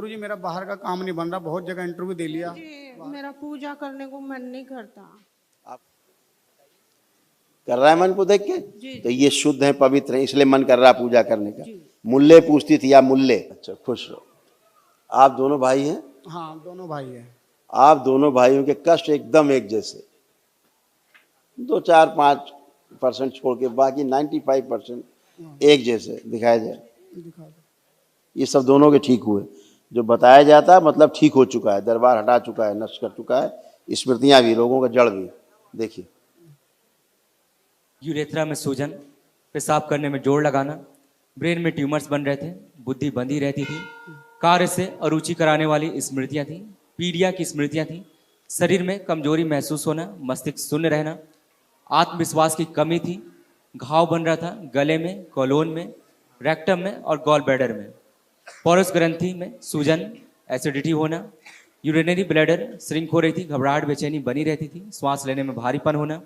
गुरुजी मेरा बाहर का काम नहीं बन रहा, बहुत जगह इंटरव्यू दे लिया। जी मेरा पूजा करने को मन नहीं करता। कर रहा है मन को देख के? जी तो ये शुद्ध है, पवित्र है, इसलिए मन कर रहा है पूजा करने का। जी। मुल्ले पूछती थी, या मुल्ले? अच्छा, खुश रहो। आप दोनों भाई हैं? हाँ दोनों भाई हैं। आप दोनों भाइयों के कष्ट एकदम एक जैसे, 2-4-5% छोड़ के बाकी 95% एक जैसे दिखाया जाए। दिखा दो। ये सब दोनों के ठीक हुए। जो बताया जाता है मतलब ठीक हो चुका है, दरबार हटा चुका है, नष्ट कर चुका है, स्मृतियां भी, रोगों का जड़ भी। देखिए, यूरेथ्रा में सूजन, पेशाब करने में जोर लगाना, ब्रेन में ट्यूमर्स बन रहे थे, बुद्धि बंधी रहती थी, कार्य से अरुचि कराने वाली स्मृतियां थी, पीड़िया की स्मृतियां थी, शरीर में कमजोरी महसूस होना, मस्तिष्क शून्य रहना, आत्मविश्वास की कमी थी, घाव बन रहा था गले में, कोलोन में, रेक्टम में और गॉल ब्लैडर में, पोरस ग्रंथि में सूजन, एसिडिटी होना, यूरिनरी ब्लैडर श्रिंक हो रही थी, घबराहट बेचैनी बनी रहती थी, श्वास लेने में भारीपन होना,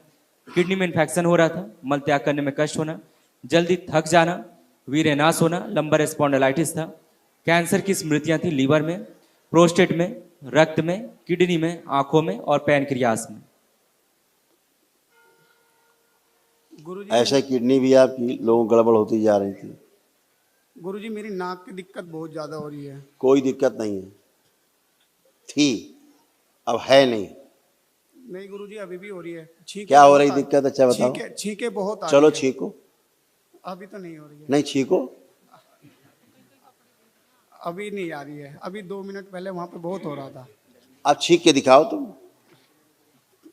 किडनी में इन्फेक्शन हो रहा था, मल त्याग करने में कष्ट होना, जल्दी थक जाना, वीर्यनाश होना, लंबर स्पॉन्डिलाइटिस था, कैंसर की स्मृतियां थी लीवर में, प्रोस्टेट में, रक्त में, किडनी में, आंखों में और पैनक्रियास में। गुरुजी ऐसे किडनी भी आपकी लोगों को गड़बड़ होती जा रही थी। गुरुजी मेरी नाक की दिक्कत बहुत ज्यादा हो रही है। कोई दिक्कत नहीं है, थी, अब है नहीं। नहीं गुरुजी अभी भी हो रही है। छींके क्या हो बहुत रही आ- दिक्कत? अच्छा बताओ। छींके बहुत आ चलो रही है। छीको। अभी तो नहीं हो रही है। नहीं छीको। अभी नहीं आ रही है, अभी 2 मिनट पहले वहां पे बहुत हो रहा था। अब छीक के दिखाओ तुम।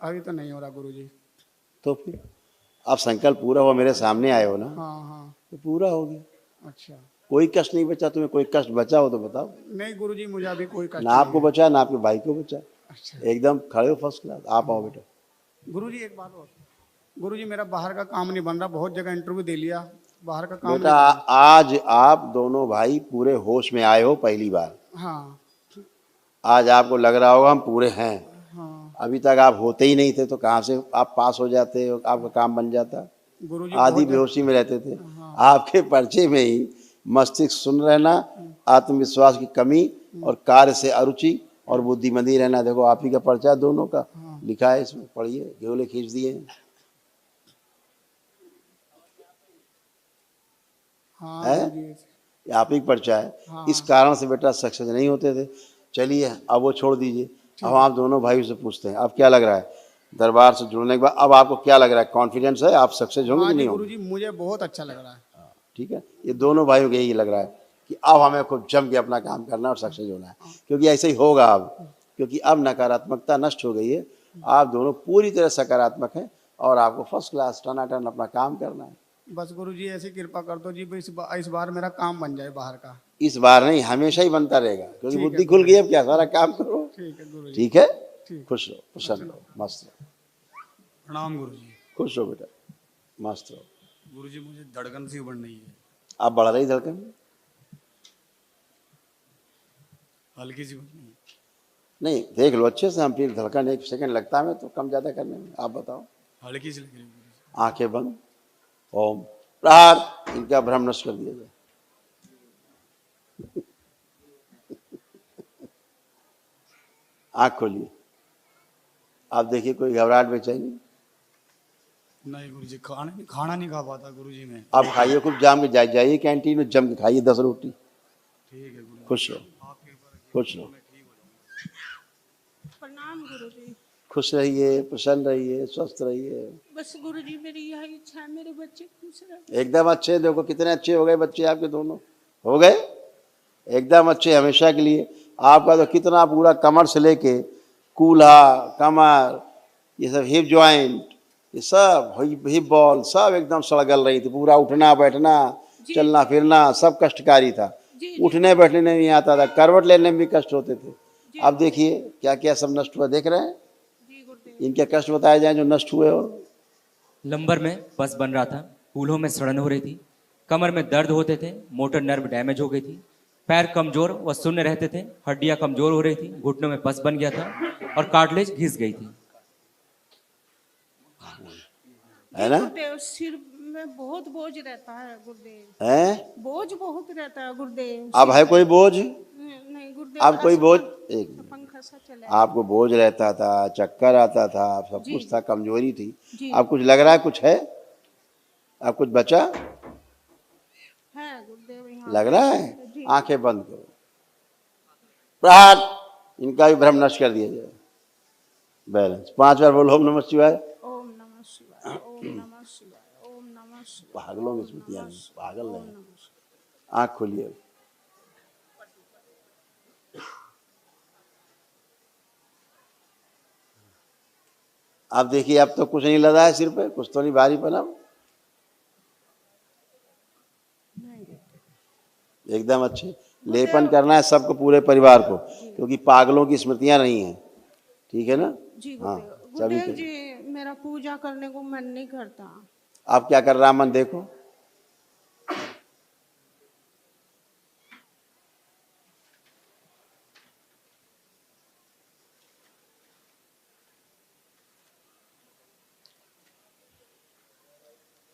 अभी तो नहीं हो रहा गुरुजी। तो फिर अब संकल्प पूरा हुआ, मेरे सामने आए हो ना, हाँ हाँ। तो पूरा हो गया। अच्छा। कोई कष्ट नहीं बचा तुम्हें? कोई कष्ट बचा हो तो बताओ। नहीं गुरुजी मुझे अभी कोई कष्ट ना आपको नहीं है। बचा, ना आपके भाई को बचा। अच्छा। एकदम खड़े हो फर्स्ट क्लास। आप आओ बेटा। गुरुजी एक बात और, गुरुजी मेरा बाहर का काम नहीं बन रहा, बहुत जगह इंटरव्यू दे लिया, बाहर का काम बेटा नहीं बन आज आप दोनों भाई पूरे होश में आए हो पहली बार। रहा। हाँ आज आपको लग रहा होगा हम पूरे हैं। हाँ। अभी तक आप होते ही नहीं थे, तो कहाँ से आप पास हो जाते, आपका काम बन जाता। गुरुजी आधी बहुत बेहोशी में रहते थे। आपके पर्चे में ही मस्तिष्क सुन रहना, आत्मविश्वास की कमी और कार्य से अरुचि और बुद्धिमंदी रहना। देखो आप ही का पर्चा है, दोनों का लिखा है इसमें, पढ़िए, घेवले खींच दिए हैं। हाँ है? गुरुजी। ये आप ही का पर्चा है। इस कारण से बेटा सक्सेस नहीं होते थे। चलिए अब वो छोड़ दीजिए। अब आप दोनों भाइयों से पूछते हैं, अब क्या लग रहा है दरबार से जुड़ने के बाद? अब आपको क्या लग रहा है? कॉन्फिडेंस है आप सक्सेस होंगे हाँ कि जी नहीं होंगे? गुरुजी मुझे बहुत अच्छा लग रहा है। ठीक है, ये दोनों भाइयों को यही लग रहा है कि अब हमें खूब जम के अपना काम करना और सक्सेस होना है, क्योंकि ऐसे ही होगा अब। क्योंकि अब नकारात्मकता नष्ट हो गई है, आप दोनों पूरी तरह सकारात्मक हैं और आपको फर्स्ट क्लास टनाटन अपना काम करना है। बस गुरुजी ऐसी कृपा कर दो जी, इस बार मेरा काम बन जाए बाहर का। इस बार नहीं, हमेशा ही बनता रहेगा, क्योंकि ठीक है, बुद्धि खुल गई, अब क्या सारा काम करो। ठीक है गुरुजी। ठीक है, ठीक। खुश रहो, प्रसन्न रहो, मस्त रहो, प्रणाम गुरुजी। खुश रहो बेटा, मस्त रहो। गुरुजी मुझे धड़कन सी बढ़ रही है। आप बढ़ रही धड़कन? हल्की सी बढ़ रही है। नहीं, देख लो अच्छे से, हम फिर धड़कन 1 सेकंड लगता है तो कम ज्यादा करने में। आप बताओ। हल्की सी लग रही है गुरुजी। आंखें बंद, ओम प्रहार, इनका भ्रम नष्ट कर दिया जाए। आंख खोलिए, आप देखिए कोई घबराहट बेचैनी? नहीं गुरुजी खाना नहीं खा पाता गुरुजी मैं। आप खाइए खूब, जाम के जाइए कैंटीन में, जम के खाइए 10 रोटी। ठीक है गुरुजी। खुश रहो, खुश रहो, प्रणाम गुरुजी। खुश रहिए, प्रसन्न रहिए, स्वस्थ रहिए। बस गुरुजी मेरी यही इच्छा है, मेरे बच्चे खुश रहे। एकदम अच्छे, देखो कितने अच्छे हो गए बच्चे आपके, दोनों हो गए एकदम अच्छे हमेशा के लिए। आपका तो कितना पूरा कमर से लेके कूल्हा, कमर, ये सब हिप ज्वाइंट, ये सब हिप बॉल सब एकदम सड़गल रही थी। पूरा उठना बैठना, चलना फिरना सब कष्टकारी था। उठने बैठने में नहीं आता था, करवट लेने में भी कष्ट होते थे। अब देखिए क्या क्या सब नष्ट हुआ, देख रहे हैं? इनके कष्ट बताए जाए जो नष्ट हुए। और लंबर में पस बन रहा था, कूल्हों में सड़न हो रही थी, कमर में दर्द होते थे, मोटर नर्व डैमेज हो गई थी, पैर कमजोर व शून्य रहते थे, हड्डियां कमजोर हो रही थी, घुटनों में पस बन गया था और कार्टिलेज घिस गई थी। है ना? गुरुदेव सिर में बहुत बोझ रहता है गुरुदेव, है? बोझ बहुत रहता है गुरुदेव। अब है कोई बोझ? नहीं गुरुदेव, अब कोई ऐसा बोझ एक मिनट। पंखा सा चला आपको बोझ रहता था, चक्कर आता था, सब जी। कुछ था, कमजोरी थी। जी। अब कुछ लग रहा है, कुछ है, अब कुछ बचा है गुरुदेव यहाँ लग रहा है? जी। आंखें बंद करो, प्रहार, इनका भी भ्रम नष्ट कर दिया जाए। बैलेंस 5 बार बोलो ओम नमः शिवाय। ओम नमः शिवाय, ओम नमः शिवाय, ओम नमः शिवाय। पागलों में स्मृतियां नहीं, पागल ओम नहीं। नमः शिवाय। आंख खोलिए। अब देखिए, अब तो कुछ नहीं लगा है सिर पे, कुछ तो नहीं भारी पना, एकदम अच्छे। लेपन करना है सबको, पूरे परिवार को, क्योंकि पागलों की स्मृतियां नहीं है, ठीक है ना? जी हाँ, गुरुदेव। सभी गुरुदेव के। जी, मेरा पूजा करने को मन नहीं करता। आप क्या कर रहा है मन देखो।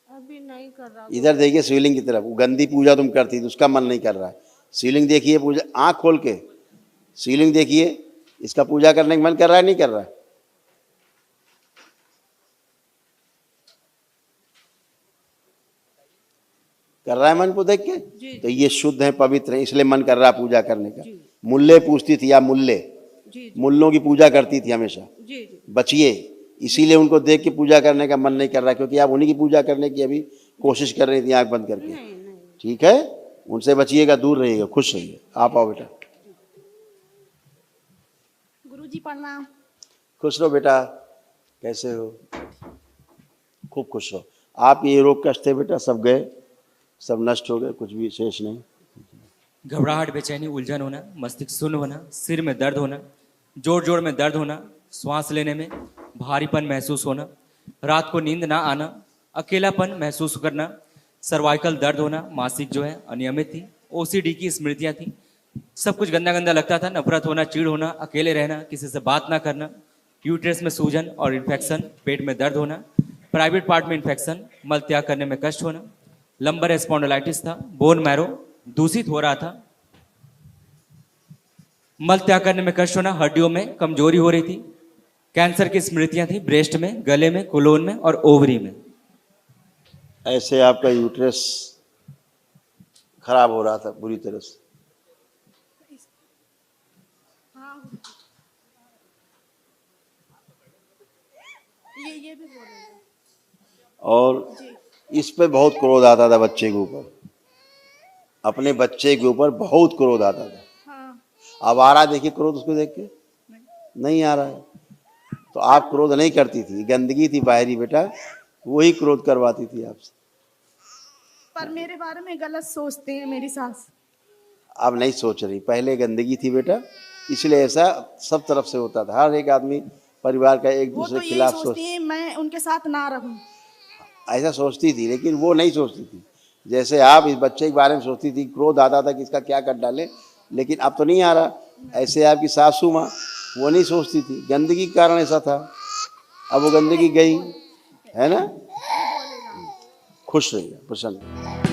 अभी नहीं कर रहा। इधर देखिए शिवलिंग की तरफ, वो गंदी पूजा तुम करती थी, उसका मन नहीं कर रहा है। शिवलिंग देखिए, पूजा, आंख खोल के शिवलिंग देखिए, इसका पूजा करने का मन कर रहा है, नहीं कर रहा है? कर रहा है मन को देख के? तो ये शुद्ध है, पवित्र है, इसलिए मन कर रहा है पूजा करने का। मुल्ले पूछती थी, आप मुल्ले, जी मुल्लों की पूजा करती थी हमेशा, जी जी। बचिए, इसीलिए उनको देख के पूजा करने का मन नहीं कर रहा, क्योंकि आप उन्हीं की पूजा करने की अभी कोशिश कर रही थी आंख बंद करके। नहीं नहीं। ठीक है, उनसे बचिएगा, दूर रहिएगा, खुश रहिए। आप आओ बेटा। गुरुजी प्रणाम। खुश रहो बेटा, कैसे हो? खूब खुश रहो। आप ये रोग कष्ट थे बेटा, सब गए, सब नष्ट हो गए, कुछ भी शेष नहीं। घबराहट, बेचैनी, उलझन होना, मस्तिष्क शून्य होना, सिर में दर्द होना, जोड़ जोड़ में दर्द होना, श्वास लेने में भारीपन महसूस होना, रात को नींद ना आना, अकेलापन महसूस करना, सर्वाइकल दर्द होना, मासिक जो है अनियमित थी, ओसीडी की स्मृतियां थी, सब कुछ गंदा गंदा लगता था, नफरत होना, चिढ़ होना, अकेले रहना, किसी से बात ना करना, यूट्रस में सूजन और इन्फेक्शन, पेट में दर्द होना, प्राइवेट पार्ट में इन्फेक्शन, मल त्याग करने में कष्ट होना, लंबर स्पॉन्डिलाइटिस था, बोन मैरो दूषित हो रहा था, मल त्याग करने में कष्ट होना, हड्डियों में कमजोरी हो रही थी, कैंसर की स्मृतियां थी ब्रेस्ट में, गले में, कोलोन में और ओवरी में। ऐसे आपका यूट्रस खराब हो रहा था बुरी तरह से। ये भी बोलेंगे। और इस पे बहुत क्रोध आता था बच्चे के ऊपर, अपने बच्चे के ऊपर बहुत क्रोध आता था। हाँ। अब आ रहा, देखिए क्रोध उसको देख के? नहीं आ रहा है। तो आप क्रोध नहीं करती थी, गंदगी थी बाहरी बेटा, वही क्रोध करवाती थी आपसे। पर मेरे बारे में गलत सोचते हैं मेरी सास। अब नहीं सोच रही, पहले गंदगी थी बेटा, इसलिए ऐसा सब तरफ से होता था। हर एक आदमी परिवार का एक वो दूसरे तो के यही खिलाफ सोचती है मैं उनके साथ ना रहूं। ऐसा सोचती थी, लेकिन वो नहीं सोचती थी जैसे आप इस बच्चे के बारे में सोचती थी। क्रोध आता था कि इसका क्या कर डाले, लेकिन अब तो नहीं आ रहा। ऐसे आपकी सासू माँ, वो नहीं सोचती थी, गंदगी के कारण ऐसा था, अब वो गंदगी गई है ना। खुश रहिए, प्रसन्न।